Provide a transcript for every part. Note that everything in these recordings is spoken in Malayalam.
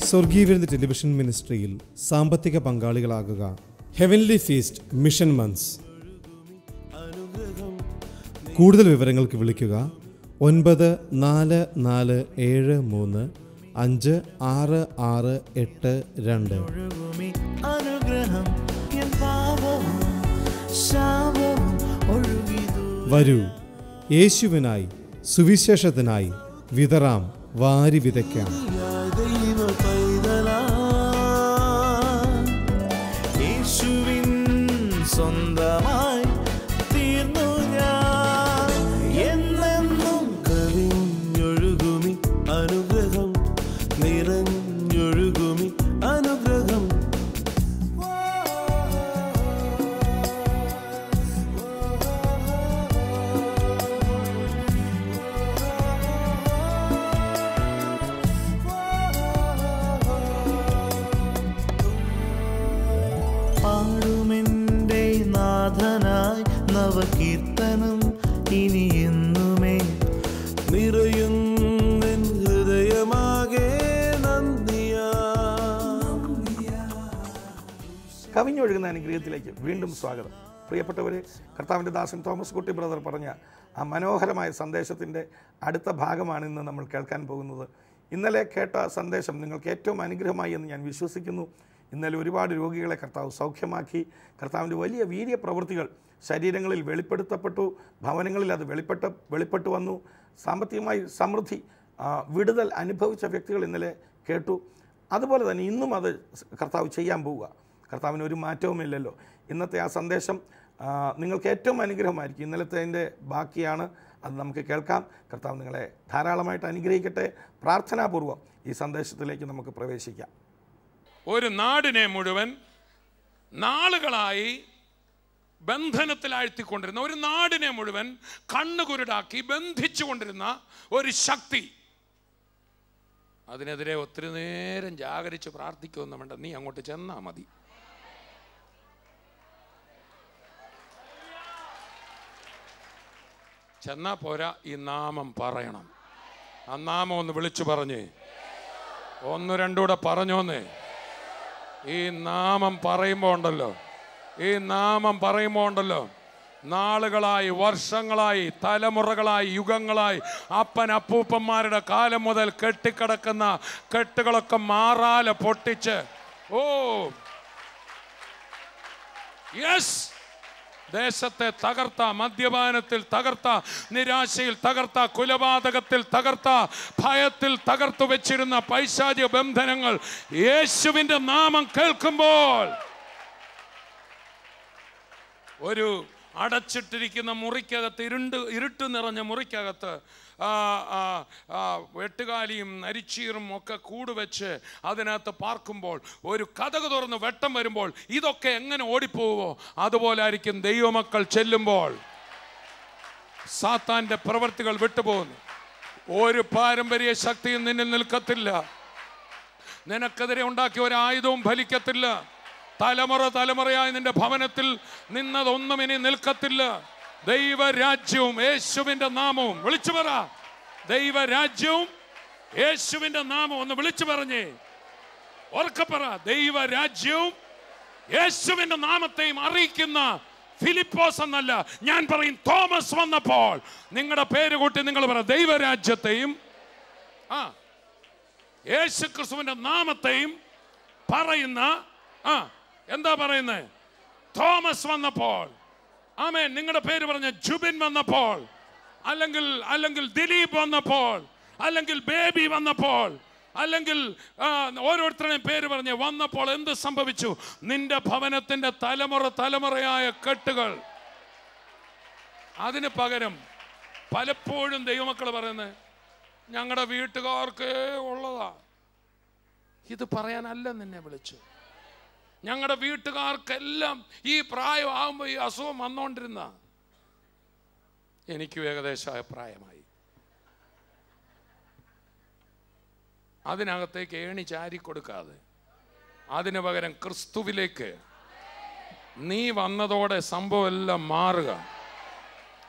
സ്വർഗീയ വിരുന്ന് ടെലിവിഷൻ മിനിസ്ട്രിയിൽ സാമ്പത്തിക പങ്കാളികളാകുക. Heavenly feast mission months. കൂടുതൽ വിവരങ്ങൾക്ക് വിളിക്കുക 9447356682. വരൂ, യേശുവിനായി സുവിശേഷത്തിനായി വിതറാം, വാരി വിതയ്ക്കാം. സ്വന്തമായി തീർന്നു ഞാൻ, എന്നെന്നും കവിഞ്ഞൊഴുകുമി അനുഗ്രഹം, നിറഞ്ഞൊഴുകുമി അനുഗ്രഹം. പാടുമെൻ്റെ നാഥനായി നവകീർത്തനം ഇനി എന്നുമേ, നിറയുന്ന ഹൃദയമാകെ നന്ദിയാ. കവിഞ്ഞൊഴുകുന്ന അനുഗ്രഹത്തിലേക്ക് വീണ്ടും സ്വാഗതം. പ്രിയപ്പെട്ടവരെ, കർത്താവിൻ്റെ ദാസൻ തോമസ് കുട്ടി ബ്രദർ പറഞ്ഞ ആ മനോഹരമായ സന്ദേശത്തിൻ്റെ അടുത്ത ഭാഗമാണ് ഇന്ന് നമ്മൾ കേൾക്കാൻ പോകുന്നത്. ഇന്നലെ കേട്ട സന്ദേശം നിങ്ങൾക്ക് ഏറ്റവും അനുഗ്രഹമായി എന്ന് ഞാൻ വിശ്വസിക്കുന്നു. ഇന്നലെ ഒരുപാട് രോഗികളെ കർത്താവ് സൗഖ്യമാക്കി. കർത്താവിൻ്റെ വലിയ വീര്യപ്രവൃത്തികൾ ശരീരങ്ങളിൽ വെളിപ്പെടുത്തപ്പെട്ടു, ഭവനങ്ങളിൽ അത് വെളിപ്പെട്ടു വന്നു. സാമ്പത്തികമായി സമൃദ്ധി, വിടുതൽ അനുഭവിച്ച വ്യക്തികൾ ഇന്നലെ കേട്ടു. അതുപോലെ തന്നെ ഇന്നും അത് കർത്താവ് ചെയ്യാൻ പോവുക. കർത്താവിന് ഒരു മാറ്റവുമില്ലല്ലോ. ഇന്നത്തെ ആ സന്ദേശം നിങ്ങൾക്ക് ഏറ്റവും അനുഗ്രഹമായിരിക്കും. ഇന്നലത്തെ ബാക്കിയാണ്, അത് നമുക്ക് കേൾക്കാം. കർത്താവ് നിങ്ങളെ ധാരാളമായിട്ട് അനുഗ്രഹിക്കട്ടെ. പ്രാർത്ഥനാപൂർവ്വം ഈ സന്ദേശത്തിലേക്ക് നമുക്ക് പ്രവേശിക്കാം. ഒരു നാടിനെ മുഴുവൻ നാളുകളായി ബന്ധനത്തിലാഴ്ത്തിക്കൊണ്ടിരുന്ന, ഒരു നാടിനെ മുഴുവൻ കണ്ണുകുരുടാക്കി ബന്ധിച്ചുകൊണ്ടിരുന്ന ഒരു ശക്തി, അതിനെതിരെ ഒത്തിരി നേരം ജാഗരിച്ച് പ്രാർത്ഥിക്കുമെന്ന് വേണ്ട, നീ അങ്ങോട്ട് ചെന്നാ മതി. ചെന്നാ പോരാ, ഈ നാമം പറയണം. ആ നാമം ഒന്ന് വിളിച്ചു പറഞ്ഞേ, ഒന്ന് രണ്ടൂടെ പറഞ്ഞോന്നേ. ഈ നാമം പറയുമ്പോൾ ഉണ്ടല്ലോ, നാളുകളായി, വർഷങ്ങളായി, തലമുറകളായി, യുഗങ്ങളായി, അപ്പൂപ്പന്മാരുടെ കാലം മുതൽ കെട്ടിക്കിടക്കുന്ന കെട്ടുകളൊക്കെ മാറാല പൊട്ടിച്ച്, ഓ യെസ്, ദേശത്തെ തകർത്ത, മദ്യപാനത്തിൽ തകർത്ത, നിരാശയിൽ തകർത്ത, കൊലപാതകത്തിൽ തകർത്ത, ഭയത്തിൽ തകർത്തു വെച്ചിരുന്ന പൈശാചിക ബന്ധനങ്ങൾ യേശുവിൻ്റെ നാമം കേൾക്കുമ്പോൾ, ഒരു അടച്ചിട്ടിരിക്കുന്ന മുറിക്കകത്ത്, ഇരുട്ട് നിറഞ്ഞ മുറിക്കകത്ത് വെട്ടുകാലിയും നരിച്ചീറും ഒക്കെ കൂടുവെച്ച് അതിനകത്ത് പാർക്കുമ്പോൾ, ഒരു കതക് തുറന്ന് വെട്ടം വരുമ്പോൾ ഇതൊക്കെ എങ്ങനെ ഓടിപ്പോവോ അതുപോലെ ആയിരിക്കും ദൈവമക്കൾ ചെല്ലുമ്പോൾ സാത്താൻ്റെ പ്രവൃത്തികൾ വിട്ടുപോകുന്നു. ഒരു പാരമ്പര്യ ശക്തിയും നിന്നിൽ നിൽക്കത്തില്ല. നിനക്കെതിരെ ഉണ്ടാക്കിയ ഒരു ആയുധവും ഫലിക്കത്തില്ല. തലമുറയായി നിന്റെ ഭവനത്തിൽ നിന്നതൊന്നും ഇനി നിൽക്കത്തില്ല. ദൈവരാജ്യവും യേശുവിൻ്റെ നാമവും വിളിച്ചു പറ. ദൈവരാജ്യവും യേശുവിൻ്റെ നാമവും ഒന്ന് വിളിച്ചു പറഞ്ഞേ, ഉറക്കെ പറ. ദൈവരാജ്യവും യേശുവിൻ്റെ നാമത്തെയും അറിയിക്കുന്ന ഫിലിപ്പോസ് എന്നല്ല, ഞാൻ പറയും തോമസ് വന്നപ്പോൾ നിങ്ങളുടെ പേര് കൂട്ടി നിങ്ങൾ പറ. ദൈവരാജ്യത്തെയും യേശു ക്രിസ്തുവിൻ്റെ നാമത്തെയും പറയുന്ന, എന്താ പറയുന്നത്, തോമസ് വന്നപ്പോൾ, ആമേൻ. നിങ്ങളുടെ പേര് പറഞ്ഞ ജുബിൻ വന്നപ്പോൾ, അല്ലെങ്കിൽ ദിലീപ് വന്നപ്പോൾ, അല്ലെങ്കിൽ ബേബി വന്നപ്പോൾ, അല്ലെങ്കിൽ ഓരോരുത്തരുടെയും പേര് പറഞ്ഞ് വന്നപ്പോൾ എന്ത് സംഭവിച്ചു? നിന്റെ ഭവനത്തിന്റെ തലമുറയായ കെട്ടുകൾ. അതിന് പകരം പലപ്പോഴും ദൈവമക്കൾ പറയുന്നത് ഞങ്ങളുടെ വീട്ടുകാർക്കേ ഉള്ളതാ. ഇത് പറയാനല്ല നിന്നെ വിളിച്ചു. ഞങ്ങളുടെ വീട്ടുകാർക്കെല്ലാം ഈ പ്രായം ആകുമ്പോൾ ഈ അസുഖം വന്നുകൊണ്ടിരുന്ന, എനിക്കും ഏകദേശം പ്രായമായി. അതിനകത്തേക്ക് ഏണി ചാരി കൊടുക്കാതെ അതിന് പകരം ക്രിസ്തുവിലേക്ക് നീ വന്നതോടെ സംഭവം എല്ലാം മാറുക.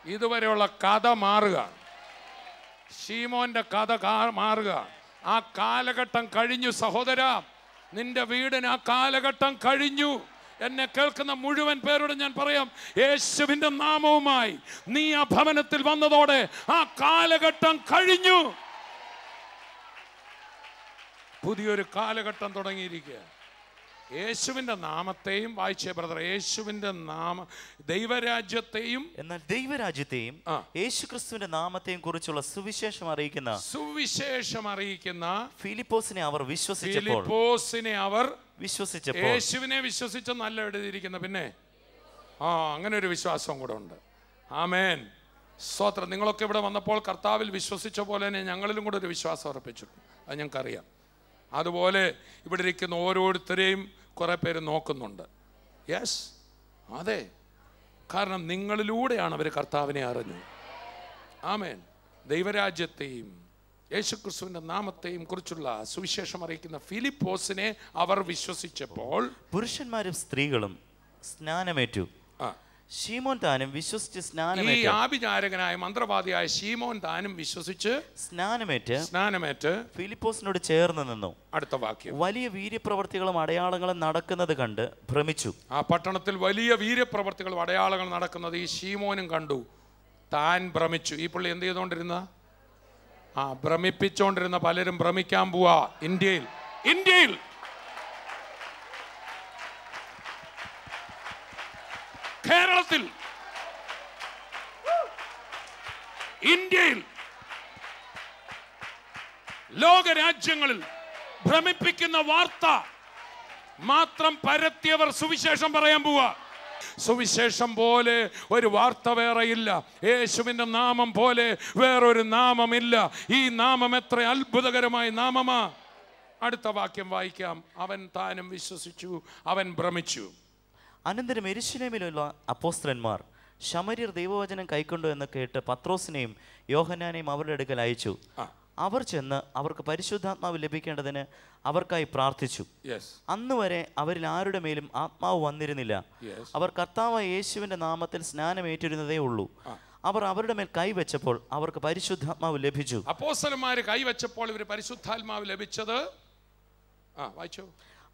ഇതുവരെയുള്ള കഥ മാറുക. ശീമോന്റെ കഥ മാറുക. ആ കാലഘട്ടം കഴിഞ്ഞു സഹോദര. നിന്റെ വീടിന് ആ കാലഘട്ടം കഴിഞ്ഞു. എന്നെ കേൾക്കുന്ന മുഴുവൻ പേരോട് ഞാൻ പറയാം, യേശുവിന്റെ നാമവുമായി നീ ആ ഭവനത്തിൽ വന്നതോടെ ആ കാലഘട്ടം കഴിഞ്ഞു. പുതിയൊരു കാലഘട്ടം തുടങ്ങിയിരിക്കുക. യേശുവിന്റെ നാമത്തെയും വായിച്ചേ ബ്രദർ, യേശുവിന്റെ ദൈവരാജ്യത്തെയും എന്നാൽ ദൈവരാജ്യത്തെയും യേശുക്രിസ്തുവിന്റെ നാമത്തെയും കുറിച്ചുള്ള സുവിശേഷം അറിയിക്കുന്ന ഫിലിപ്പോസിനെ അവർ വിശ്വസിച്ചപ്പോൾ യേശുവിനെ വിശ്വസിച്ചെന്നല്ല എഴുതിയിരിക്കുന്ന, പിന്നെ അങ്ങനെ ഒരു വിശ്വാസം കൂടെ ഉണ്ട്. ആമേൻ, സ്തോത്രം. നിങ്ങളൊക്കെ ഇവിടെ വന്നപ്പോൾ കർത്താവിൽ വിശ്വസിച്ച പോലെ തന്നെ ഞങ്ങളിലും കൂടെ ഒരു വിശ്വാസം ഉറപ്പിച്ചിട്ടുണ്ട്. അത് ഞങ്ങൾക്കറിയാം. അതുപോലെ ഇവിടെ ഇരിക്കുന്ന ഓരോരുത്തരെയും കുറെ പേര് നോക്കുന്നുണ്ട്. യെസ്, അതെ, കാരണം നിങ്ങളിലൂടെയാണ് അവർ കർത്താവിനെ അറിഞ്ഞു. ആമേൻ. ദൈവരാജ്യത്തെയും യേശുക്രിസ്തുവിന്റെ നാമത്തെയും കുറിച്ചുള്ള സുവിശേഷം അറിയിക്കുന്ന ഫിലിപ്പോസിനെ അവർ വിശ്വസിച്ചപ്പോൾ പുരുഷന്മാരും സ്ത്രീകളും സ്നാനമേറ്റു. ശീമോൻ താനും വിശ്വസിച്ച് സ്നാനമേറ്റ്. ഈ ആഭിചാരകനായ മന്ത്രവാദിയായ ശീമോൻ താനും വിശ്വസിച്ച് സ്നാനമേറ്റ് ഫിലിപ്പോസിനോട് ചേർന്ന് നിന്നു. അടുത്ത വാക്യം, വലിയ വീര്യപ്രവർത്തികളും അടയാളങ്ങളും നടക്കുന്നത് കണ്ട് ഭ്രമിച്ചു. ആ പട്ടണത്തിൽ വലിയ വീര്യപ്രവർത്തികളും അടയാളങ്ങൾ നടക്കുന്നത് ഈ ശീമോനും കണ്ടു. താൻ ഭ്രമിച്ചു. ഈ പുള്ളി എന്ത് ചെയ്തുകൊണ്ടിരുന്ന? ഭ്രമിപ്പിച്ചുകൊണ്ടിരുന്ന പലരും ഭ്രമിക്കാൻ പോവാ. ഇന്ത്യയിൽ കേരളത്തിൽ, ഇന്ത്യയിൽ, ലോകരാജ്യങ്ങളിൽ ഭ്രമിപ്പിക്കുന്ന വാർത്ത മാത്രം പരത്തിയവർ സുവിശേഷം പറയാൻ പോവാ. സുവിശേഷം പോലെ ഒരു വാർത്ത വേറെയില്ല. യേശുവിന്റെ നാമം പോലെ വേറൊരു നാമമില്ല. ഈ നാമം എത്ര അത്ഭുതകരമായ നാമമാ. അടുത്ത വാക്യം വായിക്കാം. അവൻ താനും വിശ്വസിച്ചു, അവൻ ഭ്രമിച്ചു. അനന്തരം യെരൂശലേമിലുള്ള അപ്പോസ്തലന്മാർ ശമര്യർ ദൈവവചനം കൈക്കൊണ്ടു എന്ന് കേട്ട് പത്രോസിനെയും യോഹന്നാനെയും അവരുടെ അടുക്കൽ അയച്ചു. അവർ ചെന്ന് അവർക്ക് പരിശുദ്ധാത്മാവ് ലഭിക്കേണ്ടതിന് അവർക്കായി പ്രാർത്ഥിച്ചു. അന്ന് വരെ അവരിൽ ആരുടെ മേലും ആത്മാവ് വന്നിരുന്നില്ല. അവർ കർത്താവായ യേശുവിന്റെ നാമത്തിൽ സ്നാനമേറ്റിരുന്നതേ ഉള്ളൂ. അവർ അവരുടെ മേൽ കൈവച്ചപ്പോൾ അവർക്ക് പരിശുദ്ധാത്മാവ് ലഭിച്ചു. അപ്പോസ്തലന്മാർ കൈവച്ചപ്പോൾ ഇവർ പരിശുദ്ധാത്മാവ് ലഭിച്ചത് വായിച്ചോ.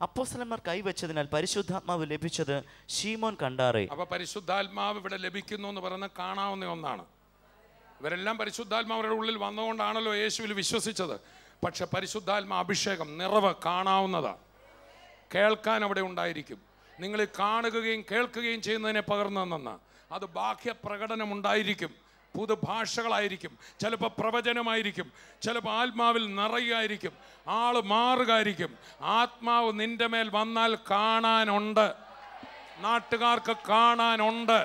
അപ്പോസ്തലന്മാർ കൈവച്ചതിനാൽ പരിശുദ്ധാത്മാവ് ലഭിച്ചത് ശീമോൻ കണ്ടാറേ. അപ്പൊ പരിശുദ്ധാത്മാവ് ഇവിടെ ലഭിക്കുന്നു എന്ന് പറയുന്നത് കാണാവുന്ന ഒന്നാണ്. ഇവരെല്ലാം പരിശുദ്ധാത്മാവരുടെ ഉള്ളിൽ വന്നുകൊണ്ടാണല്ലോ യേശുവിൽ വിശ്വസിച്ചത്. പക്ഷെ പരിശുദ്ധാത്മാ അഭിഷേകം, നിറവ് കാണാവുന്നതാണ്. കേൾക്കാൻ അവിടെ ഉണ്ടായിരിക്കും. നിങ്ങൾ കാണുകയും കേൾക്കുകയും ചെയ്യുന്നതിനെ പകർന്നു തന്ന അത് ബാഹ്യ പ്രകടനം ഉണ്ടായിരിക്കും. പുതുഭാഷകളായിരിക്കും, ചിലപ്പോൾ പ്രവചനമായിരിക്കും, ചിലപ്പോൾ ആത്മാവിൽ നിറയുകയായിരിക്കും, ആള് മാറുകയായിരിക്കും. ആത്മാവ് നിന്റെ മേൽ വന്നാൽ കാണാനുണ്ട്. നാട്ടുകാർക്ക് കാണാനുണ്ട്.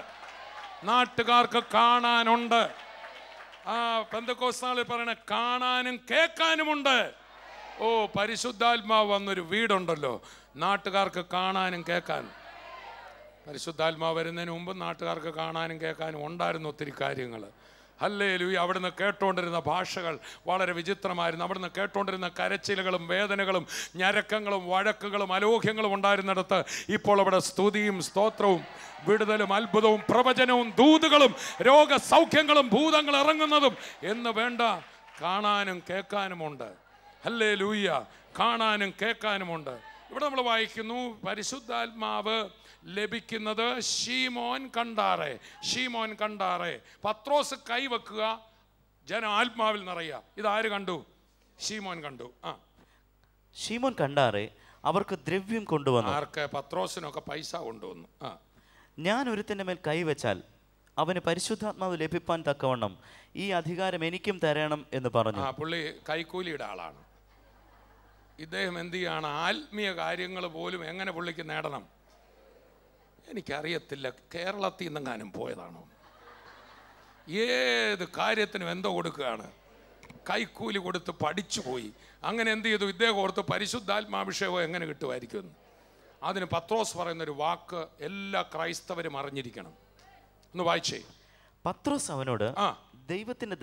പെന്തക്കോസ്താളിൽ പറയണ കാണാനും കേൾക്കാനുമുണ്ട്. പരിശുദ്ധാത്മാവ് വന്നൊരു വീടുണ്ടല്ലോ, നാട്ടുകാർക്ക് കാണാനും കേൾക്കാനും. പരിശുദ്ധാത്മാവ് വരുന്നതിന് മുമ്പ് നാട്ടുകാർക്ക് കാണാനും കേൾക്കാനും ഉണ്ടായിരുന്നു ഒത്തിരി കാര്യങ്ങൾ. ഹല്ലേലൂയ. അവിടുന്ന് കേട്ടുകൊണ്ടിരുന്ന ഭാഷകൾ വളരെ വിചിത്രമായിരുന്നു. അവിടുന്ന് കേട്ടുകൊണ്ടിരുന്ന കരച്ചിലുകളും വേദനകളും ഞരക്കങ്ങളും വഴക്കുകളും അലോഹ്യങ്ങളും ഉണ്ടായിരുന്നിടത്ത് ഇപ്പോൾ അവിടെ സ്തുതിയും സ്തോത്രവും വിടുതലും അത്ഭുതവും പ്രവചനവും ദൂതുകളും രോഗസൗഖ്യങ്ങളും ഭൂതങ്ങൾ ഇറങ്ങുന്നതും എന്ന് വേണ്ട കാണാനും കേൾക്കാനുമുണ്ട്. ഹല്ലേലൂയ. കാണാനും കേൾക്കാനുമുണ്ട്. ഇവിടെ നമ്മൾ വായിക്കുന്നു, പരിശുദ്ധാത്മാവ് ലഭിക്കുന്നത് ശീമോൻ കണ്ടാറേ. പത്രോസ് കൈവെക്കുക, ജനം ആത്മാവിൽ നിറയുക. ഇതാര് കണ്ടു? ശീമോൻ കണ്ടു. ശീമോൻ കണ്ടാറേ അവർക്ക് ദ്രവ്യം കൊണ്ടുവന്നു. ആർക്ക്? പത്രോസിനൊക്കെ പൈസ കൊണ്ടുവന്നു. ഞാൻ ഒരുത്തൻ്റെ മേൽ കൈവച്ചാൽ അവന് പരിശുദ്ധാത്മാവ് ലഭിപ്പാൻ തക്കവണ്ണം ഈ അധികാരം എനിക്കും തരണം എന്ന് പറഞ്ഞു. പുള്ളി കൈക്കൂലിയുടെ ആളാണ്. ഇദ്ദേഹം എന്ത് ചെയ്യാണ്? ആത്മീയ കാര്യങ്ങൾ പോലും എങ്ങനെ പുള്ളിക്ക് നേടണം എനിക്കറിയത്തില്ല. കേരളത്തിൽ നിന്നെങ്ങാനും പോയതാണോ? ഏത് കാര്യത്തിനും എന്തോ കൊടുക്കുകയാണ്, കൈക്കൂലി കൊടുത്ത് പഠിച്ചു പോയി. അങ്ങനെ എന്ത് ചെയ്തു? ഇദ്ദേഹം ഓർത്ത് പരിശുദ്ധാത്മാഭിഷേകം എങ്ങനെ കിട്ടുമായിരിക്കും. അതിന് പത്രോസ് പറയുന്നൊരു വാക്ക് എല്ലാ ക്രൈസ്തവരും അറിഞ്ഞിരിക്കണം. ഒന്ന് വായിച്ചേ. പത്രോസ് അവനോട് ദൈവത്തിന്റെ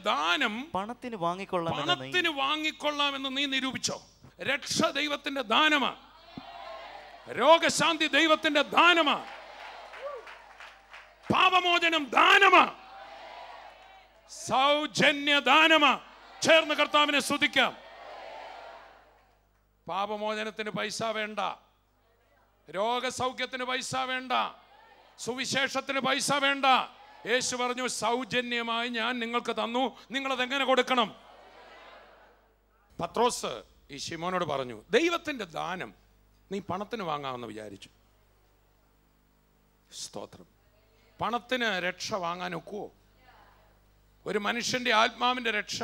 ദാനം പണത്തിന് വാങ്ങിക്കൊള്ളാമെന്ന് നീ നിരൂപിച്ചോ? രക്ഷ ദൈവത്തിന്റെ ദാനമാണ്. രോഗശാന്തി ദൈവത്തിന്റെ ദാനമാ. പാപമോചനം ദാനമാ. സൗജന്യ ദാനമാ. ചേർന്ന് കർത്താവിനെ സ്തുതിക്കാം. പാപമോചനത്തിന് പൈസ വേണ്ട, രോഗസൗഖ്യത്തിന് പൈസ വേണ്ട, സുവിശേഷത്തിന് പൈസ വേണ്ട. യേശു പറഞ്ഞു, സൗജന്യമായി ഞാൻ നിങ്ങൾക്ക് തന്നു, നിങ്ങളതെങ്ങനെ കൊടുക്കണം? പത്രോസ് ഈ ശിമോനോട് പറഞ്ഞു, ദൈവത്തിന്റെ ദാനം നീ പണത്തിന് വാങ്ങാമെന്ന് വിചാരിച്ചു. സ്തോത്രം. പണത്തിന് രക്ഷ വാങ്ങാൻ ഒക്കുവോ? ഒരു മനുഷ്യന്റെ ആത്മാവിന്റെ രക്ഷ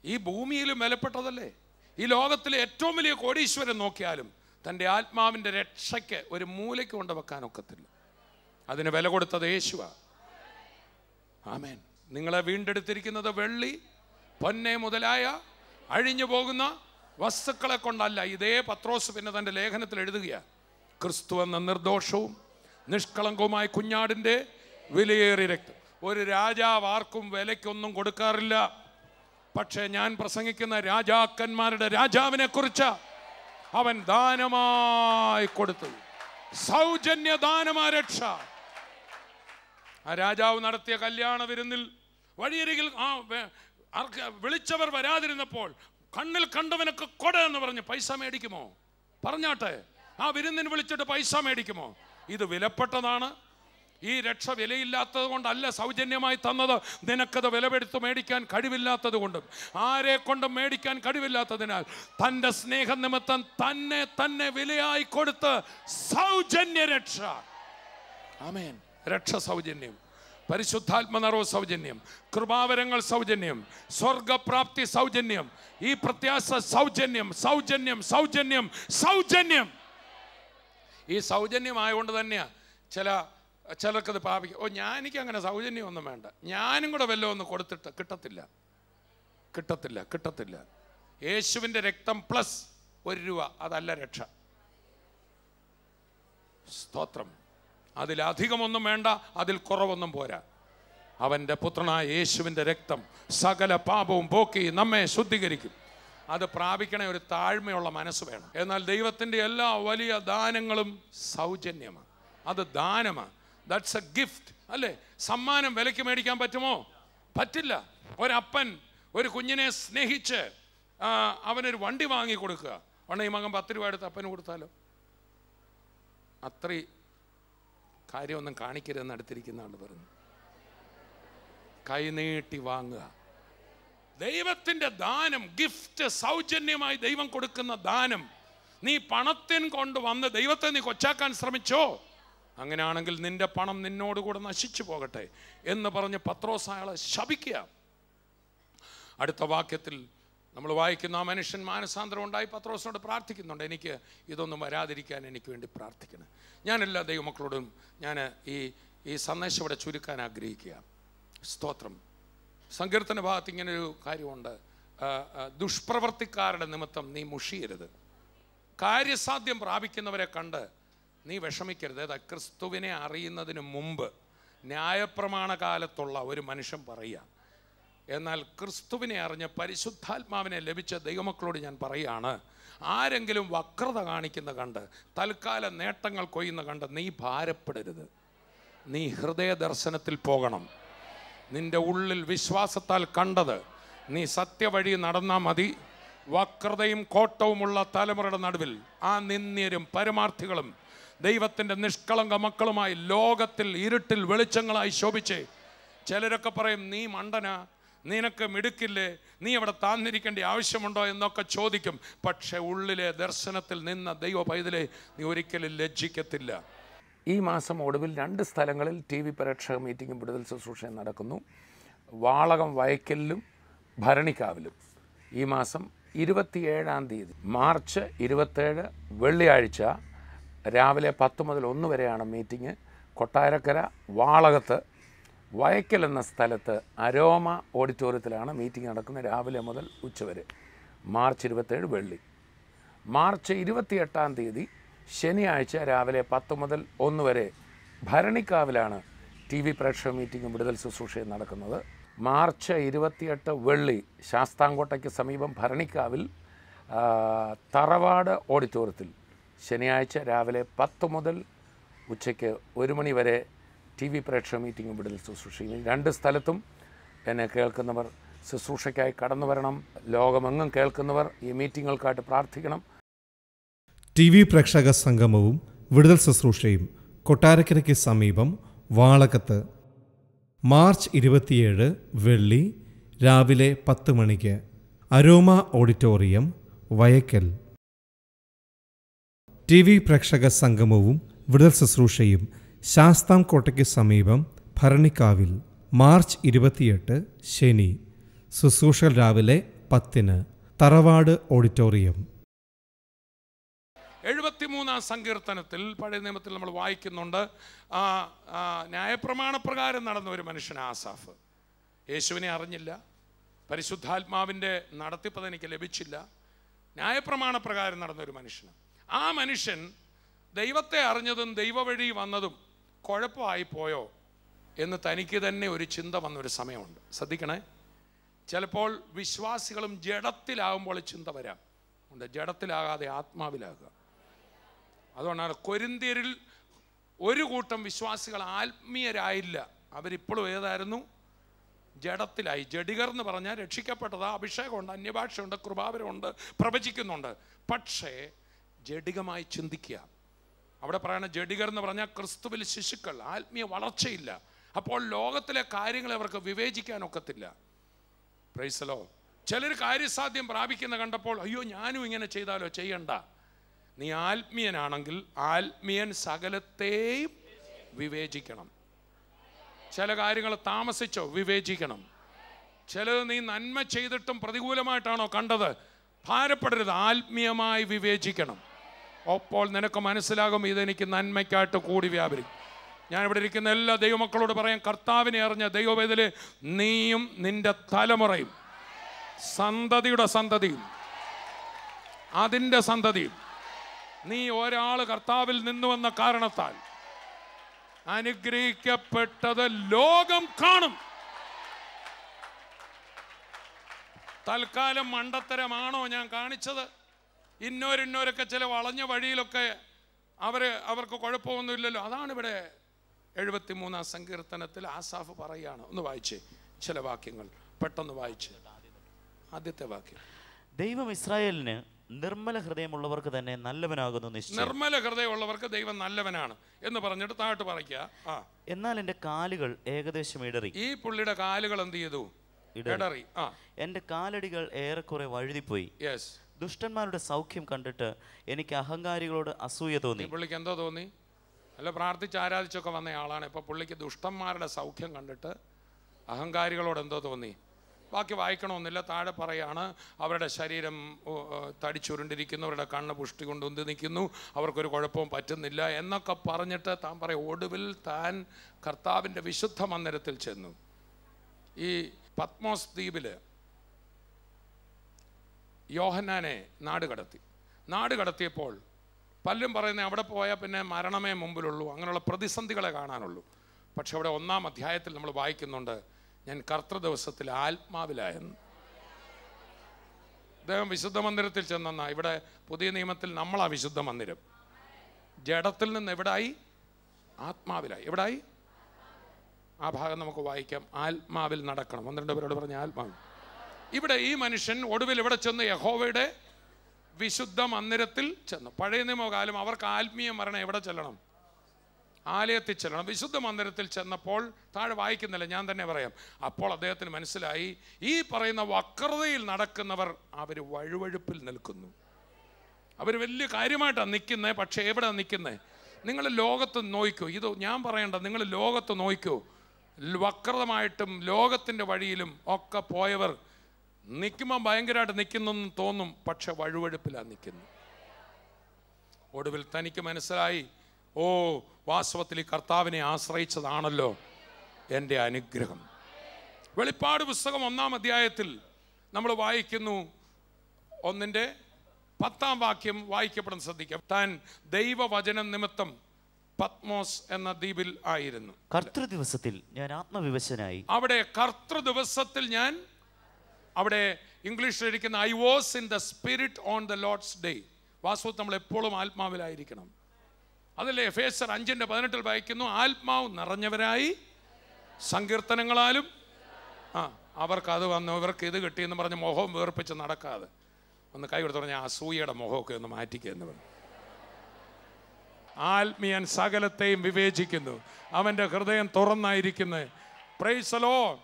ഈ ഭൂമിയിലും വിലപ്പെട്ടതല്ലേ? ഈ ലോകത്തിലെ ഏറ്റവും വലിയ കോടീശ്വരൻ നോക്കിയാലും തൻ്റെ ആത്മാവിൻ്റെ രക്ഷയ്ക്ക് ഒരു മൂലയ്ക്ക് കൊണ്ട് വെക്കാൻ ഒക്കത്തില്ല. അതിന് വില കൊടുത്തത് യേശുവാ. ആമേൻ. നിങ്ങളെ വീണ്ടെടുത്തിരിക്കുന്നത് വെള്ളി, പൊന്നെ മുതലായ അഴിഞ്ഞു പോകുന്ന വസ്തുക്കളെ കൊണ്ടല്ല. ഇതേ പത്രോസ് പിന്നെ തൻ്റെ ലേഖനത്തിൽ എഴുതുകയാണ്, ക്രിസ്തു എന്ന നിർദോഷവും നിഷ്കളങ്കവുമായ കുഞ്ഞാടിൻ്റെ വിലയേറിയ രക്തം. ഒരു രാജാവ് ആർക്കും വിലയ്ക്കൊന്നും കൊടുക്കാറില്ല. പക്ഷേ ഞാൻ പ്രസംഗിക്കുന്ന രാജാക്കന്മാരുടെ രാജാവിനെ കുറിച്ച് അവൻ ദാനമായി കൊടുത്തു. സൗജന്യ ദാനമായ രക്ഷ. ആ രാജാവ് നടത്തിയ കല്യാണ വിരുന്നിൽ വഴിയരികിൽ വിളിച്ചവർ വരാതിരുന്നപ്പോൾ കണ്ണിൽ കണ്ടവനൊക്കെ കൊട എന്ന് പറഞ്ഞ് പൈസ മേടിക്കുമോ? പറഞ്ഞാട്ടെ, ആ വിരുന്നിന് വിളിച്ചിട്ട് പൈസ മേടിക്കുമോ? ഇത് വിലപ്പെട്ടതാണ്. ഈ രക്ഷ വിലയില്ലാത്തത് കൊണ്ടല്ല സൗജന്യമായി തന്നത്, നിനക്കത് വിലപ്പെടുത്ത് മേടിക്കാൻ കഴിവില്ലാത്തത് കൊണ്ടും ആരെ കൊണ്ടും മേടിക്കാൻ കഴിവില്ലാത്തതിനാൽ തൻ്റെ സ്നേഹനിമിത്തം തന്നെ തന്നെ വിലയായി കൊടുത്ത് സൗജന്യ രക്ഷ. ആമേൻ. രക്ഷ സൗജന്യം, പരിശുദ്ധാത്മ നിറവ് സൗജന്യം, കൃപാവരങ്ങൾ സൗജന്യം, സ്വർഗപ്രാപ്തി സൗജന്യം, ഈ പ്രത്യാശ സൗജന്യം, സൗജന്യം, സൗജന്യം, സൗജന്യം. ഈ സൗജന്യമായതുകൊണ്ട് തന്നെയാണ് ചിലർക്കത് പാപിക്കും. എനിക്ക് അങ്ങനെ സൗജന്യമൊന്നും വേണ്ട, ഞാനും കൂടെ വല്ലതും ഒന്ന് കൊടുത്തിട്ട് കിട്ടത്തില്ല. യേശുവിൻ്റെ രക്തം പ്ലസ് ₹1, അതല്ല രക്ഷ. സ്തോത്രം. അതിലധികമൊന്നും വേണ്ട, അതിൽ കുറവൊന്നും പോരാ. അവൻ്റെ പുത്രനായ യേശുവിൻ്റെ രക്തം സകല പാപവും പോക്കി നമ്മെ ശുദ്ധീകരിക്കും. അത് പ്രാപിക്കണേ ഒരു താഴ്മയുള്ള മനസ്സ് വേണം. എന്നാൽ ദൈവത്തിൻ്റെ എല്ലാ വലിയ ദാനങ്ങളും സൗജന്യമാണ്. അത് ദാനമാണ്. ദാറ്റ്സ് എ ഗിഫ്റ്റ് അല്ലേ? സമ്മാനം വിലയ്ക്ക് മേടിക്കാൻ പറ്റുമോ? പറ്റില്ല. ഒരപ്പൻ ഒരു കുഞ്ഞിനെ സ്നേഹിച്ച് അവനൊരു വണ്ടി വാങ്ങി കൊടുക്കുക, ഈ മകൻ ₹10 എടുത്ത് അപ്പന് കൊടുത്താലോ? അത്രയും കാര്യമൊന്നും കാണിക്കരുതെന്ന് അടുത്തിരിക്കുന്ന ആൾ പറഞ്ഞു. കൈനീട്ടി വാങ്ങുക. ദൈവത്തിൻ്റെ ദാനം, ഗിഫ്റ്റ്, സൗജന്യമായി ദൈവം കൊടുക്കുന്ന ദാനം. നീ പണത്തിന് കൊണ്ട് വന്ന് ദൈവത്തെ നീ കൊച്ചാക്കാൻ ശ്രമിച്ചോ? അങ്ങനെയാണെങ്കിൽ നിന്റെ പണം നിന്നോടുകൂടെ നശിച്ചു പോകട്ടെ എന്ന് പറഞ്ഞ് പത്രോസ് അയാളെ ശപിക്കുക. അടുത്ത വാക്യത്തിൽ നമ്മൾ വായിക്കുന്ന ആ മനുഷ്യൻ മാനസാന്തരം ഉണ്ടായി പത്രോസിനോട് പ്രാർത്ഥിക്കുന്നുണ്ട്, എനിക്ക് ഇതൊന്നും വരാതിരിക്കാൻ എനിക്ക് വേണ്ടി പ്രാർത്ഥിക്കണം. ഞാൻ എല്ലാ ദൈവമക്കളോടും ഞാൻ ഈ സന്ദേശം ഇവിടെ ചുരുക്കാൻ ആഗ്രഹിക്കുക. സ്തോത്രം. സങ്കീർത്തന ഭാഗത്ത് ഇങ്ങനൊരു കാര്യമുണ്ട്, ദുഷ്പ്രവർത്തിക്കാരുടെ നിമിത്തം നീ മുഷിയരുത്. കാര്യസാധ്യം പ്രാപിക്കുന്നവരെ കണ്ട് നീ വിഷമിക്കരുത്. അതായത് ക്രിസ്തുവിനെ അറിയുന്നതിന് മുമ്പ് ന്യായപ്രമാണ കാലത്തുള്ള ഒരു മനുഷ്യൻ പറയുക. എന്നാൽ ക്രിസ്തുവിനെ അറിഞ്ഞ് പരിശുദ്ധാത്മാവിനെ ലഭിച്ച ദൈവമക്കളോട് ഞാൻ പറയുകയാണ്, ആരെങ്കിലും വക്രത കാണിക്കുന്ന കണ്ട് തൽക്കാല നേട്ടങ്ങൾ കൊയ്യുന്ന കണ്ട് നീ ഭാരപ്പെടരുത്. നീ ഹൃദയ ദർശനത്തിൽ പോകണം. നിന്റെ ഉള്ളിൽ വിശ്വാസത്താൽ കണ്ടത് നീ സത്യവഴി നടന്നാൽ മതി. വക്രതയും കോട്ടവുമുള്ള തലമുറയുടെ നടുവിൽ ആ നിന്ദ്യരും പരമാർത്ഥികളും ദൈവത്തിൻ്റെ നിഷ്കളങ്ക മക്കളുമായി ലോകത്തിൽ ഇരുട്ടിൽ വെളിച്ചങ്ങളായി ശോഭിച്ചേ. ചിലരൊക്കെ പറയും, നീ മണ്ടനാ, നിനക്ക് മിടുക്കില്ലേ, നീ അവിടെ താന്നിരിക്കേണ്ട ആവശ്യമുണ്ടോ എന്നൊക്കെ ചോദിക്കും. പക്ഷെ ഉള്ളിലെ ദർശനത്തിൽ നിന്ന ദൈവ പൈതലെ നീ ഒരിക്കലും ലജ്ജിക്കത്തില്ല. ഈ മാസം ഒടുവിൽ 2 സ്ഥലങ്ങളിൽ TV പ്രേക്ഷക മീറ്റിംഗും വിടുതൽ ശുശ്രൂഷയും നടക്കുന്നു. വാളകം വയക്കലിലും ഭരണിക്കാവിലും. ഈ മാസം 27-ാം തീയതി മാർച്ച് 27 വെള്ളിയാഴ്ച രാവിലെ 10 മുതൽ 1 വരെയാണ് മീറ്റിംഗ്. കൊട്ടാരക്കര വാളകത്ത് വയക്കൽ എന്ന സ്ഥലത്ത് അരോമ ഓഡിറ്റോറിയത്തിലാണ് മീറ്റിംഗ് നടക്കുന്നത്, രാവിലെ മുതൽ ഉച്ചവരെ. മാർച്ച് 27 വെള്ളി. മാർച്ച് 28-ാം തീയതി ശനിയാഴ്ച രാവിലെ 10 മുതൽ 1 വരെ ഭരണിക്കാവിലാണ് TV പ്രേക്ഷക മീറ്റിംഗും വിടുതൽ ശുശ്രൂഷയും നടക്കുന്നത്. മാർച്ച് 28 വെള്ളി ശാസ്താംകോട്ടയ്ക്ക് സമീപം ഭരണിക്കാവിൽ തറവാട് ഓഡിറ്റോറിയത്തിൽ ശനിയാഴ്ച രാവിലെ 10 മുതൽ ഉച്ചയ്ക്ക് 1 മണി വരെ TV പ്രേക്ഷക മീറ്റിംഗ് വിടുതൽ ശുശ്രൂഷയും. 2 സ്ഥലത്തും എന്നെ കേൾക്കുന്നവർ ശുശ്രൂഷയ്ക്കായി കടന്നു വരണം. ലോകമെങ്ങും കേൾക്കുന്നവർ ഈ മീറ്റിങ്ങുകൾക്കായിട്ട് പ്രാർത്ഥിക്കണം. TV പ്രേക്ഷക സംഗമവും വിടുതൽ ശുശ്രൂഷയും കൊട്ടാരക്കരയ്ക്ക് സമീപം വാളകത്ത് മാർച്ച് 27 വെള്ളി രാവിലെ 10 മണിക്ക് അരോമ ഓഡിറ്റോറിയം വയക്കൽ. TV പ്രേക്ഷക സംഗമവും വിടുതൽ ശുശ്രൂഷയും ശാസ്താംകോട്ടയ്ക്ക് സമീപം ഭരണിക്കാവിൽ മാർച്ച് 28 ശനി. ശുശ്രൂഷകൾ രാവിലെ 10 തറവാട് ഓഡിറ്റോറിയം. 73-ാം സങ്കീർത്തനത്തിൽ പഴയ നിയമത്തിൽ നമ്മൾ വായിക്കുന്നുണ്ട്, ന്യായപ്രമാണപ്രകാരം നടന്ന ഒരു മനുഷ്യൻ ആസാഫ്. യേശുവിനെ അറിഞ്ഞില്ല, പരിശുദ്ധാത്മാവിൻ്റെ നടത്തിപ്പ് എനിക്ക് ലഭിച്ചില്ല, ന്യായപ്രമാണപ്രകാരം നടന്നൊരു മനുഷ്യൻ. ആ മനുഷ്യൻ ദൈവത്തെ അറിഞ്ഞതും ദൈവവഴി വന്നതും കുഴപ്പമായി പോയോ എന്ന് തനിക്ക് തന്നെ ഒരു ചിന്ത വന്നൊരു സമയമുണ്ട്. ശ്രദ്ധിക്കണേ, ചിലപ്പോൾ വിശ്വാസികളും ജഡത്തിലാകുമ്പോൾ ചിന്ത വരാം. ജഡത്തിലാകാതെ ആത്മാവിലാകുക. അതുകൊണ്ടാണ് കൊരിന്ത്യരിൽ ഒരു കൂട്ടം വിശ്വാസികൾ ആത്മീയരായില്ല. അവരിപ്പോഴും ഏതായിരുന്നു? ജഡത്തിലായി. ജഡികർ എന്ന് പറഞ്ഞാൽ രക്ഷിക്കപ്പെട്ടതാ, അഭിഷേകമുണ്ട്, അന്യഭാഷയുണ്ട്, കൃപാവരമുണ്ട്, പ്രവചിക്കുന്നുണ്ട്. പക്ഷേ ജഡികമായി ചിന്തിക്കുക. അവിടെ പറയണ ജഡികർ എന്ന് പറഞ്ഞാൽ ക്രിസ്തുവിൽ ശിശുക്കൾ, ആത്മീയ വളർച്ചയില്ല. അപ്പോൾ ലോകത്തിലെ കാര്യങ്ങളെ അവർക്ക് വിവേചിക്കാനൊക്കത്തില്ല. Praise the Lord. ചിലർ കാര്യസാധ്യം പ്രാപിക്കുന്ന കണ്ടപ്പോൾ അയ്യോ ഞാനും ഇങ്ങനെ ചെയ്താലോ? ചെയ്യണ്ട. നീ ആത്മീയനാണെങ്കിൽ ആത്മീയൻ സകലത്തെയും വിവേചിക്കണം. ചില കാര്യങ്ങൾ താമസിച്ചോ? വിവേചിക്കണം. ചിലത് നീ നന്മ ചെയ്തിട്ടും പ്രതികൂലമായിട്ടാണോ കണ്ടത്? ഭാരപ്പെടരുത്, ആത്മീയമായി വിവേചിക്കണം. അപ്പോൾ നിനക്ക് മനസ്സിലാകും ഇതെനിക്ക് നന്മയ്ക്കായിട്ട് കൂടി വ്യാപരിക്കും. ഞാനിവിടെ ഇരിക്കുന്ന എല്ലാ ദൈവമക്കളോട് പറയാം, കർത്താവിനെ അറിഞ്ഞ ദൈവവേദന നീയും നിന്റെ തലമുറയും സന്തതിയുടെ സന്തതിയും അതിൻ്റെ സന്തതിയും നീ ഒരാൾ കർത്താവിൽ നിന്നുവെന്ന കാരണത്താൽ അനുഗ്രഹിക്കപ്പെട്ടത് ലോകം കാണും. തൽക്കാലം മണ്ടത്തരമാണോ ഞാൻ കാണിച്ചത്? ഇന്നോരൊക്കെ ചില വളഞ്ഞ വഴിയിലൊക്കെ അവർക്ക് കുഴപ്പമൊന്നുമില്ലല്ലോ. അതാണ് ഇവിടെ 73-ാം സങ്കീർത്തനത്തിൽ ആസാഫ് പറയുകയാണ്. ഒന്ന് വായിച്ചേ ചില വാക്യങ്ങൾ, പെട്ടെന്ന് വായിച്ച്. ആദ്യത്തെ വാക്യം, ദൈവം ഇസ്രായേലിന് നിർമ്മല ഹൃദയമുള്ളവർക്ക് തന്നെ നല്ലവനാകുന്നു നിശ്ചയം. നിർമ്മല ഹൃദയമുള്ളവർക്ക് ദൈവം നല്ലവനാണ് എന്ന് പറഞ്ഞിട്ട് താഴോട്ട് പറയുക. എന്നാൽ എൻ്റെ കാലുകൾ ഏകദേശം ഇടറി. ഈ പുള്ളിയുടെ കാലുകൾ എന്ത് ചെയ്തു? ഇടറി. എൻ്റെ കാലടികൾ ഏറെക്കുറെ വഴുതിപ്പോയി. യെസ്. ദുഷ്ടന്മാരുടെ സൗഖ്യം കണ്ടിട്ട് എനിക്ക് അഹങ്കാരികളോട് അസൂയ തോന്നി. പുള്ളിക്ക് എന്തോ തോന്നി? അല്ല, പ്രാർത്ഥിച്ച് ആരാധിച്ചൊക്കെ വന്ന ആളാണ്. ഇപ്പൊ പുള്ളിക്ക് ദുഷ്ടന്മാരുടെ സൗഖ്യം കണ്ടിട്ട് അഹങ്കാരികളോട് എന്തോ തോന്നി. ബാക്കി വായിക്കണമെന്നില്ല. താഴെ പറയാണ്, അവരുടെ ശരീരം തടിച്ചുരുണ്ടിരിക്കുന്നവരുടെ കണ്ണ് പുഷ്ടി കൊണ്ട് ഉന്തി നിൽക്കുന്നു, അവർക്കൊരു കുഴപ്പവും പറ്റുന്നില്ല എന്നൊക്കെ പറഞ്ഞിട്ട് താൻ പറയും ഒടുവിൽ താൻ കർത്താവിൻ്റെ വിശുദ്ധ മന്ദിരത്തിൽ ചെന്നു. ഈ പത്മോസ് ദ്വീപിൽ യോഹന്നാനെ നാട് കടത്തിയപ്പോൾ പലരും പറയുന്നത് അവിടെ പോയാൽ പിന്നെ മരണമേ മുമ്പിലുള്ളൂ, അങ്ങനെയുള്ള പ്രതിസന്ധികളെ കാണാനുള്ളൂ. പക്ഷെ അവിടെ 1-ാം അധ്യായത്തിൽ നമ്മൾ വായിക്കുന്നുണ്ട്, ഞാൻ കർത്തൃ ദിവസത്തിൽ ആത്മാവിലായെന്ന്. അദ്ദേഹം വിശുദ്ധ മന്ദിരത്തിൽ ചെന്നെന്നാ. ഇവിടെ പുതിയ നിയമത്തിൽ നമ്മളാ വിശുദ്ധ മന്ദിരം. ജഡത്തിൽ നിന്ന് എവിടായി? ആത്മാവിലായി. എവിടായി? ആ ഭാഗം നമുക്ക് വായിക്കാം. ആത്മാവിൽ നടക്കണം. 12 പേരോട് പറഞ്ഞ ആത്മാവിൽ. ഇവിടെ ഈ മനുഷ്യൻ ഒടുവിൽ ഇവിടെ ചെന്ന് യഹോവയുടെ വിശുദ്ധ മന്ദിരത്തിൽ ചെന്നു. പഴയ നിയമകാലം അവർക്ക് ആത്മീയ മരണം എവിടെ ചെല്ലണം? ആലയത്തിൽ ചെല്ലണം. വിശുദ്ധ മന്ദിരത്തിൽ ചെന്നപ്പോൾ താഴെ വായിക്കുന്നില്ല, ഞാൻ തന്നെ പറയാം. അപ്പോൾ അദ്ദേഹത്തിന് മനസ്സിലായി ഈ പറയുന്ന വക്രതയിൽ നടക്കുന്നവർ അവർ വഴുവഴുപ്പിൽ നിൽക്കുന്നു. അവർ വലിയ കാര്യമായിട്ടാണ് നിൽക്കുന്നത്. പക്ഷേ എവിടെ നിൽക്കുന്നത്? നിങ്ങൾ ലോകത്ത് നോക്കൂ. ഇത് ഞാൻ പറയണ്ട, നിങ്ങൾ ലോകത്ത് നോക്കൂ. വക്രതമായിട്ടും ലോകത്തിൻ്റെ വഴിയിലും ഒക്കെ പോയവർ നിൽക്കുമ്പോൾ ഭയങ്കരമായിട്ട് നിൽക്കുന്നെന്ന് തോന്നും, പക്ഷെ വഴുവഴുപ്പിലാണ് നിൽക്കുന്നത്. ഒടുവിൽ തനിക്ക് മനസ്സിലായി, ഓ വാസ്തവത്തിൽ ഈ കർത്താവിനെ ആശ്രയിച്ചതാണല്ലോ എൻ്റെ അനുഗ്രഹം. വെളിപ്പാട് പുസ്തകം 1-ാം അധ്യായത്തിൽ നമ്മൾ വായിക്കുന്നു, 1-ന്റെ-10-ാം വാക്യം വായിക്കപ്പെടുന്ന ശ്രദ്ധിക്കാം. താൻ ദൈവവചനം നിമിത്തം പത്മോസ് എന്ന ദ്വീപിൽ ആയിരുന്നു. കർത്തൃദിവസത്തിൽ ഞാൻ ആത്മവിവശനായി. അവിടെ കർത്തൃദിവസത്തിൽ ഞാൻ, അവിടെ ഇംഗ്ലീഷിലിരിക്കുന്ന I was in the spirit on the Lord's day. വാസ്തവത്തിൽ നമ്മൾ എപ്പോഴും ആത്മാവിലായിരിക്കണം. അതല്ലേ എഫേസ്യർ 5:18 വായിക്കുന്നു, ആത്മാവ് നിറഞ്ഞവരായി സങ്കീർത്തനങ്ങളാലും അവർക്ക് അത് വന്നു, ഇവർക്ക് ഇത് കിട്ടിയെന്ന് പറഞ്ഞ് മുഖം വേർപ്പിച്ച് നടക്കാതെ ഒന്ന് കൈ കൊടുത്ത് പറഞ്ഞാൽ അസൂയയുടെ മുഖമൊക്കെ ഒന്ന് മാറ്റിക്കുക എന്ന് പറഞ്ഞു. ആത്മീയൻ സകലത്തെയും വിവേചിക്കുന്നു, അവൻ്റെ ഹൃദയം തുറന്നായിരിക്കുന്നത്. Praise the Lord.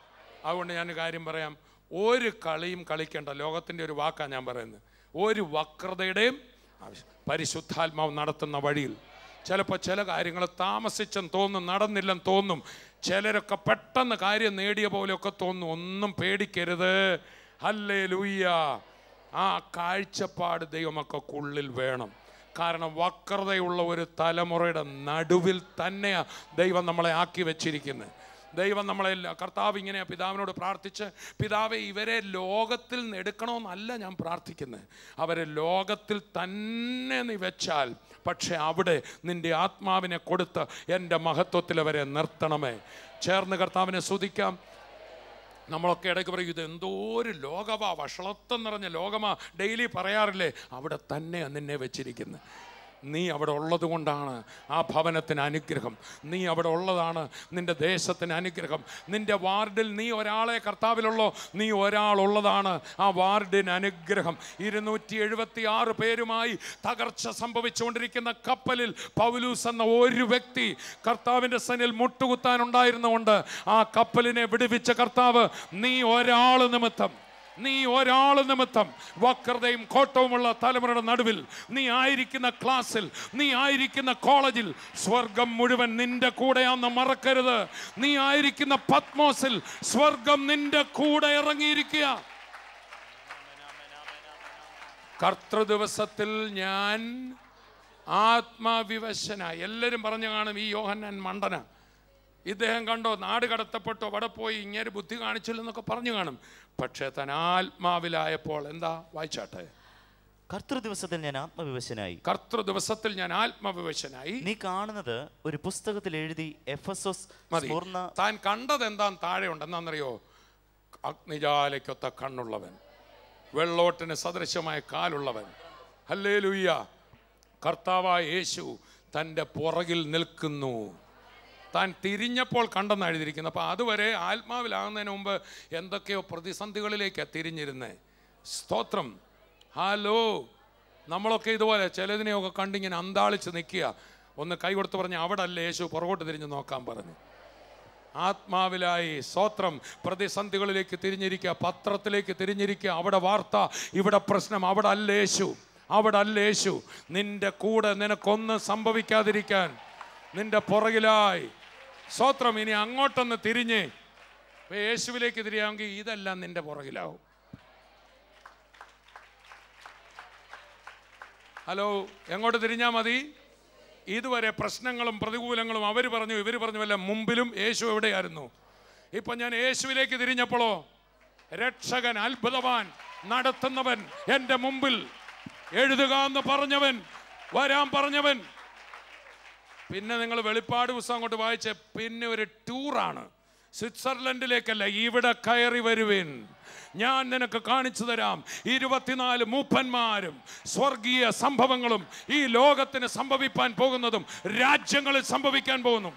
അതുകൊണ്ട് ഞാൻ കാര്യം പറയാം, ഒരു കളിയും കളിക്കേണ്ട. ലോകത്തിൻ്റെ ഒരു വാക്കാണ് ഞാൻ പറയുന്നത്. ഒരു വക്രതയുടെയും ആവശ്യം. പരിശുദ്ധാത്മാവ് നടത്തുന്ന വഴിയിൽ ചിലപ്പോൾ ചില കാര്യങ്ങൾ താമസിച്ചെന്ന് തോന്നും, നടന്നില്ലെന്ന് തോന്നും. ചിലരൊക്കെ പെട്ടെന്ന് കാര്യം നേടിയ പോലെയൊക്കെ തോന്നും. ഒന്നും പേടിക്കരുത്. ഹല്ലേലൂയ. ആ കാഴ്ചപ്പാട് ദൈവമക്കൾക്കുള്ളിൽ വേണം. കാരണം വക്രതയുള്ള ഒരു തലമുറയുടെ നടുവിൽ തന്നെയാണ് ദൈവം നമ്മളെ ആക്കി വെച്ചിരിക്കുന്നത്. ദൈവം നമ്മളെ കർത്താവ് ഇങ്ങനെ പിതാവിനോട് പ്രാർത്ഥിച്ച്, പിതാവെ ഇവരെ ലോകത്തിൽ നിന്ന് എടുക്കണമെന്നല്ല ഞാൻ പ്രാർത്ഥിക്കുന്നത്, അവരെ ലോകത്തിൽ തന്നെ നീ വെച്ചാൽ പക്ഷെ അവിടെ നിൻ്റെ ആത്മാവിനെ കൊടുത്ത് എൻ്റെ മഹത്വത്തിൽ അവരെ നിർത്തണമേ. ചേർന്ന് കർത്താവിനെ സ്തുതിക്കാം. നമ്മളൊക്കെ ഇടയ്ക്ക് പറയും, ഇത് എന്തോ ഒരു ലോകമാ, വഷളത്വം നിറഞ്ഞ ലോകമാ, ഡെയിലി പറയാറില്ലേ? അവിടെ തന്നെയാണ് നിന്നെ വെച്ചിരിക്കുന്നത്. നീ അവിടെ ഉള്ളത് കൊണ്ടാണ് ആ ഭവനത്തിന് അനുഗ്രഹം. നീ അവിടെ ഉള്ളതാണ് നിൻ്റെ ദേശത്തിന് അനുഗ്രഹം. നിൻ്റെ വാർഡിൽ നീ ഒരാളെ കർത്താവിലുള്ളോ, നീ ഒരാളുള്ളതാണ് ആ വാർഡിന് അനുഗ്രഹം. 276 പേരുമായി തകർച്ച സംഭവിച്ചുകൊണ്ടിരിക്കുന്ന കപ്പലിൽ പൗലൂസ് എന്ന ഒരു വ്യക്തി കർത്താവിൻ്റെ സന്നിധിയിൽ മുട്ടുകുത്താനുണ്ടായിരുന്നുകൊണ്ട് ആ കപ്പലിനെ വിടുവിച്ച കർത്താവ്, നീ ഒരാൾ നിമിത്തം വക്രതയും കോട്ടവുമുള്ള തലമുറയുടെ നടുവിൽ, നീ ആയിരിക്കുന്ന ക്ലാസ്സിൽ, നീ ആയിരിക്കുന്ന കോളേജിൽ സ്വർഗം മുഴുവൻ നിന്റെ കൂടെയാണെന്ന് മറക്കരുത്. നീ ആയിരിക്കുന്ന പത്മോസിൽ സ്വർഗം നിന്റെ കൂടെ ഇറങ്ങിയിരിക്കുക. കർത്തൃദിവസത്തിൽ ഞാൻ ആത്മാവിവശനായി. എല്ലാവരും പറഞ്ഞു കാണും, ഈ യോഹന്നാൻ മണ്ടന, ഇദ്ദേഹം കണ്ടോ നാട് കടത്തപ്പെട്ടോ, അവിടെ പോയി ഇങ്ങനെ ബുദ്ധി കാണിച്ചില്ലെന്നൊക്കെ പറഞ്ഞു കാണും. പക്ഷേ താൻ ആത്മാവിലായപ്പോൾ എന്താ? വായിച്ചാട്ടെ. കർത്തൃദിവസത്തിൽ ഞാൻ ആത്മവിവശനായി. നീ കാണുന്നത് ഒരു പുസ്തകത്തിൽ എഴുതി എഫെസോസ് താൻ കണ്ടത് എന്താന്ന് താഴെ ഉണ്ട്. എന്താണെന്നറിയോ? അഗ്നിജാലയ്ക്കൊത്ത കണ്ണുള്ളവൻ, വെള്ളോട്ടിന് സദൃശമായ കാലുള്ളവൻ. ഹല്ലേലൂയ. കർത്താവായ യേശു തൻ്റെ പുറകിൽ നിൽക്കുന്നു. താൻ തിരിഞ്ഞപ്പോൾ കണ്ടെന്ന് എഴുതിയിരിക്കുന്നു. അപ്പോൾ അതുവരെ ആത്മാവിലാകുന്നതിന് മുമ്പ് എന്തൊക്കെയോ പ്രതിസന്ധികളിലേക്കാണ് തിരിഞ്ഞിരുന്നത്. സ്തോത്രം. ഹലോ. നമ്മളൊക്കെ ഇതുപോലെ ചിലതിനെയൊക്കെ കണ്ടിങ്ങനെ അന്താളിച്ച് നിൽക്കുക. ഒന്ന് കൈ കൊടുത്ത് പറഞ്ഞ് അവിടെ അല്ലേ യേശു, പുറകോട്ട് തിരിഞ്ഞ് നോക്കാൻ പറഞ്ഞു. ആത്മാവിലായി സ്തോത്രം. പ്രതിസന്ധികളിലേക്ക് തിരിഞ്ഞിരിക്കുക, പത്രത്തിലേക്ക് തിരിഞ്ഞിരിക്കുക. അവിടെ വാർത്ത, ഇവിടെ പ്രശ്നം. അവിടെ അല്ല യേശു. നിന്റെ കൂടെ നിനക്കൊന്നും സംഭവിക്കാതിരിക്കാൻ നിന്റെ പുറകിലായി. സ്തോത്രം. ഇനി അങ്ങോട്ടൊന്ന് തിരിഞ്ഞ് യേശുവിലേക്ക് തിരിയാമെങ്കിൽ ഇതെല്ലാം നിന്റെ പുറകിലാവും. ഹലോ. എങ്ങോട്ട് തിരിഞ്ഞാൽ മതി? ഇതുവരെ പ്രശ്നങ്ങളും പ്രതികൂലങ്ങളും അവർ പറഞ്ഞു ഇവർ പറഞ്ഞുമല്ല, മുമ്പിലും യേശു എവിടെയായിരുന്നു? ഇപ്പം ഞാൻ യേശുവിലേക്ക് തിരിഞ്ഞപ്പോഴോ, രക്ഷകൻ, അത്ഭുതവാൻ, നടത്തുന്നവൻ, എൻ്റെ മുമ്പിൽ എഴുതുക എന്ന് പറഞ്ഞവൻ, വരാൻ പറഞ്ഞവൻ. പിന്നെ നിങ്ങൾ വെളിപ്പാട് പുസ്തകം കൊണ്ട് വായിച്ച പിന്നെ ഒരു ടൂറാണ്. സ്വിറ്റ്സർലൻഡിലേക്കല്ല, ഇവിടെ കയറി വരുവിൻ, ഞാൻ നിനക്ക് കാണിച്ചു തരാം 24 മൂപ്പന്മാരും സ്വർഗീയ സംഭവങ്ങളും ഈ ലോകത്തിന് സംഭവിക്കാൻ പോകുന്നതും രാജ്യങ്ങളിൽ സംഭവിക്കാൻ പോകുന്നു.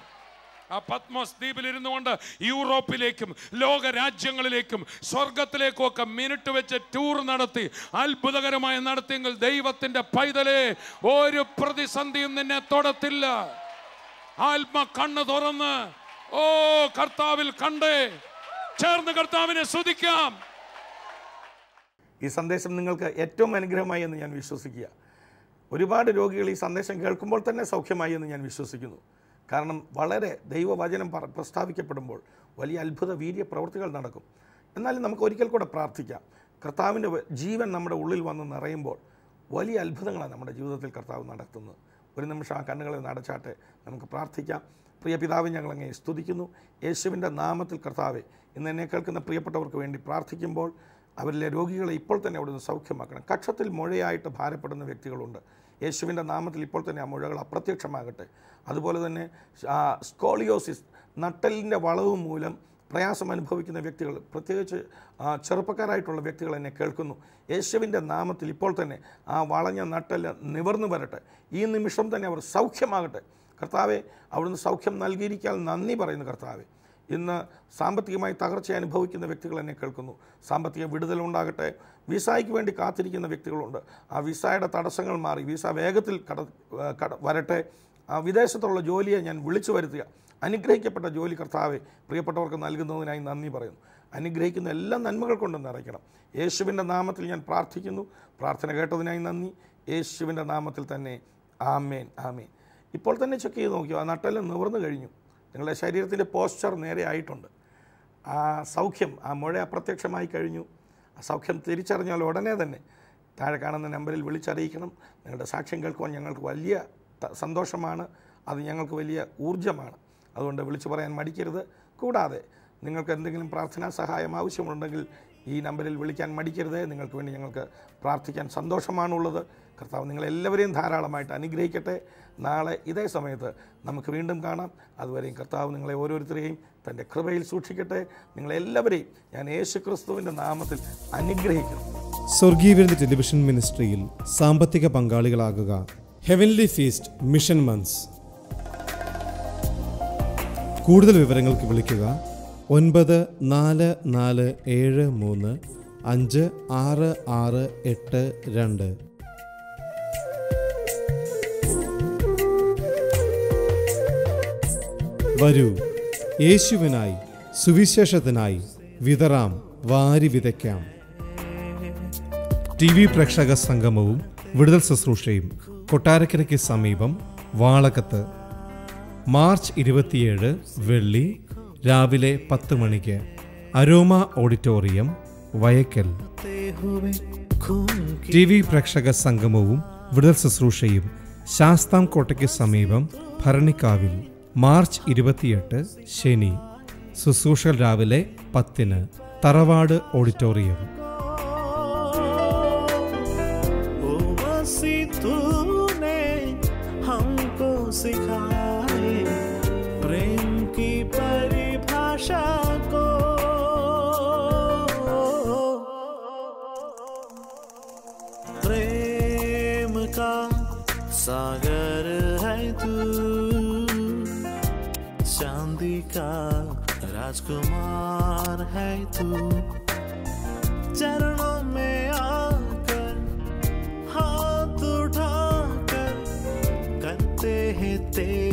ആ പത്മോസ് ദ്വീപിൽ ഇരുന്നു കൊണ്ട് യൂറോപ്പിലേക്കും ലോക രാജ്യങ്ങളിലേക്കും സ്വർഗത്തിലേക്കും ഒക്കെ മിനിറ്റ് വെച്ച് ടൂർ നടത്തി അത്ഭുതകരമായി നടത്തിയെങ്കിൽ ദൈവത്തിന്റെ പൈതലേ, ഒരു പ്രതിസന്ധിയും നിന്നെ തൊടത്തില്ല. ആത്മ കണ്ണ് തുറന്ന് കർത്താവിൽ കണ്ടേ ചേർന്ന് കർത്താവിനെ സ്തുതിക്കാം. ഈ സന്ദേശം നിങ്ങൾക്ക് ഏറ്റവും അനുഗ്രഹമായി എന്ന് ഞാൻ വിശ്വസിക്കുക. ഒരുപാട് രോഗികൾ ഈ സന്ദേശം കേൾക്കുമ്പോൾ തന്നെ സൗഖ്യമായി എന്ന് ഞാൻ വിശ്വസിക്കുന്നു. കാരണം വളരെ ദൈവവചനം പ്രസ്താവിക്കപ്പെടുമ്പോൾ വലിയ അത്ഭുത വീര്യ പ്രവൃത്തികൾ നടക്കും. എന്നാലും നമുക്ക് ഒരിക്കൽ കൂടെ പ്രാർത്ഥിക്കാം. കർത്താവിൻ്റെ ജീവൻ നമ്മുടെ ഉള്ളിൽ വന്ന് നിറയുമ്പോൾ വലിയ അത്ഭുതങ്ങളാണ് നമ്മുടെ ജീവിതത്തിൽ കർത്താവ് നടത്തുന്നത്. ഒരു നിമിഷം ആ കണ്ണുകളെ നടച്ചാട്ടെ, നമുക്ക് പ്രാർത്ഥിക്കാം. പ്രിയ പിതാവെ, ഞങ്ങളങ്ങേ സ്തുതിക്കുന്നു. യേശുവിൻ്റെ നാമത്തിൽ കർത്താവെ, ഇന്ന് എന്നെ കേൾക്കുന്ന പ്രിയപ്പെട്ടവർക്ക് വേണ്ടി പ്രാർത്ഥിക്കുമ്പോൾ അവരിലെ രോഗികളെ ഇപ്പോൾ തന്നെ അവിടുന്ന് സൗഖ്യമാക്കണം. കക്ഷത്തിൽ മുഴയായിട്ട് ഭാരപ്പെടുന്ന വ്യക്തികളുണ്ട്. യേശുവിൻ്റെ നാമത്തിൽ ഇപ്പോൾ തന്നെ ആ മുഴകൾ അപ്രത്യക്ഷമാകട്ടെ. അതുപോലെ തന്നെ സ്കോളിയോസിസ്, നട്ടലിൻ്റെ വളവ് മൂലം പ്രയാസം അനുഭവിക്കുന്ന വ്യക്തികൾ, പ്രത്യേകിച്ച് ചെറുപ്പക്കാരായിട്ടുള്ള വ്യക്തികൾ എന്നെ കേൾക്കുന്നു. യേശുവിൻ്റെ നാമത്തിൽ ഇപ്പോൾ തന്നെ ആ വളഞ്ഞ നട്ടെല്ല് നിവർന്നു വരട്ടെ. ഈ നിമിഷം തന്നെ അവർ സൗഖ്യമാകട്ടെ. കർത്താവെ, അവിടുന്ന് സൗഖ്യം നൽകിയിരിക്കാൻ നന്ദി പറയുന്നു. കർത്താവെ, ഇന്ന് സാമ്പത്തികമായി തകർച്ച അനുഭവിക്കുന്ന വ്യക്തികൾ എന്നെ കേൾക്കുന്നു. സാമ്പത്തിക വിടുതലുണ്ടാകട്ടെ. വിസയ്ക്ക് വേണ്ടി കാത്തിരിക്കുന്ന വ്യക്തികളുണ്ട്. ആ വിസയുടെ തടസ്സങ്ങൾ മാറി വിസ വേഗത്തിൽ വരട്ടെ. വിദേശത്തുള്ള ജോലിയെ ഞാൻ വിളിച്ചു വരുത്തുക. അനുഗ്രഹിക്കപ്പെട്ട ജോലി കർത്താവെ പ്രിയപ്പെട്ടവർക്ക് നൽകുന്നതിനായി നന്ദി പറയുന്നു. അനുഗ്രഹിക്കുന്ന എല്ലാ നന്മകൾ കൊണ്ടും നിറയ്ക്കണം. യേശുവിൻ്റെ നാമത്തിൽ ഞാൻ പ്രാർത്ഥിക്കുന്നു. പ്രാർത്ഥന കേട്ടതിനായി നന്ദി. യേശുവിൻ്റെ നാമത്തിൽ തന്നെ ആമേൻ, ആമേൻ. ഇപ്പോൾ തന്നെ ചെക്ക് ചെയ്ത് നോക്കിയോ, ആ നട്ടെല്ലാം നിവർന്നു കഴിഞ്ഞു. നിങ്ങളുടെ ശരീരത്തിൻ്റെ പോസ്ചർ നേരെ ആയിട്ടുണ്ട്. ആ സൗഖ്യം, ആ മുഴ അപ്രത്യക്ഷമായി കഴിഞ്ഞു. ആ സൗഖ്യം തിരിച്ചറിഞ്ഞാൽ ഉടനെ തന്നെ താഴെ കാണുന്ന നമ്പറിൽ വിളിച്ചറിയിക്കണം. നിങ്ങളുടെ സാക്ഷ്യം കേൾക്കുവാൻ ഞങ്ങൾക്ക് വലിയ സന്തോഷമാണ്. അത് ഞങ്ങൾക്ക് വലിയ ഊർജ്ജമാണ്. അതുകൊണ്ട് വിളിച്ചു പറയാൻ മടിക്കരുത്. കൂടാതെ നിങ്ങൾക്ക് എന്തെങ്കിലും പ്രാർത്ഥനാ സഹായം ആവശ്യമുണ്ടെങ്കിൽ ഈ നമ്പറിൽ വിളിക്കാൻ മടിക്കരുത്. നിങ്ങൾക്ക് വേണ്ടി ഞങ്ങൾക്ക് പ്രാർത്ഥിക്കാൻ സന്തോഷമാണുള്ളത്. കർത്താവ് നിങ്ങളെല്ലാവരെയും ധാരാളമായിട്ട് അനുഗ്രഹിക്കട്ടെ. നാളെ ഇതേ സമയത്ത് നമുക്ക് വീണ്ടും കാണാം. അതുവരെയും കർത്താവ് നിങ്ങളെ ഓരോരുത്തരെയും തൻ്റെ കൃപയിൽ സൂക്ഷിക്കട്ടെ. നിങ്ങളെല്ലാവരെയും ഞാൻ യേശുക്രിസ്തുവിൻ്റെ നാമത്തിൽ അനുഗ്രഹിക്കുന്നു. സ്വർഗീയ വിരുന്ന് ടെലിവിഷൻ മിനിസ്ട്രിയിൽ സാമ്പത്തിക പങ്കാളികളാകുക. Heavenly feast mission months. കൂടുതൽ വിവരങ്ങൾക്ക് വിളിക്കുക 9447356682. വരൂ, യേശുവിനായി സുവിശേഷത്തിനായി വിതറാം, വാരി വിതയ്ക്കാം. TV പ്രേക്ഷക സംഗമവും വിടുതൽ ശുശ്രൂഷയും കൊട്ടാരക്കരയ്ക്ക് സമീപം വാളകത്ത്. മാർച്ച് 27 വെള്ളി രാവിലെ 10 മണിക്ക്. Aroma auditorium, Vayakkal. TV പ്രേക്ഷക സംഗമവും വിടുതൽ ശുശ്രൂഷയും ശാസ്താംകോട്ടയ്ക്ക് സമീപം ഭരണിക്കാവിൽ. മാർച്ച് 28 ശനി. ശുശ്രൂഷകൾ രാവിലെ 10-ന്. തറവാട് ഓഡിറ്റോറിയം. प्रेम की परिभाषा को प्रेम का सागर है तू, चांदी का राजकुमार है तू। चरणों में आकर हाथ उठाकर करते हैं तेरे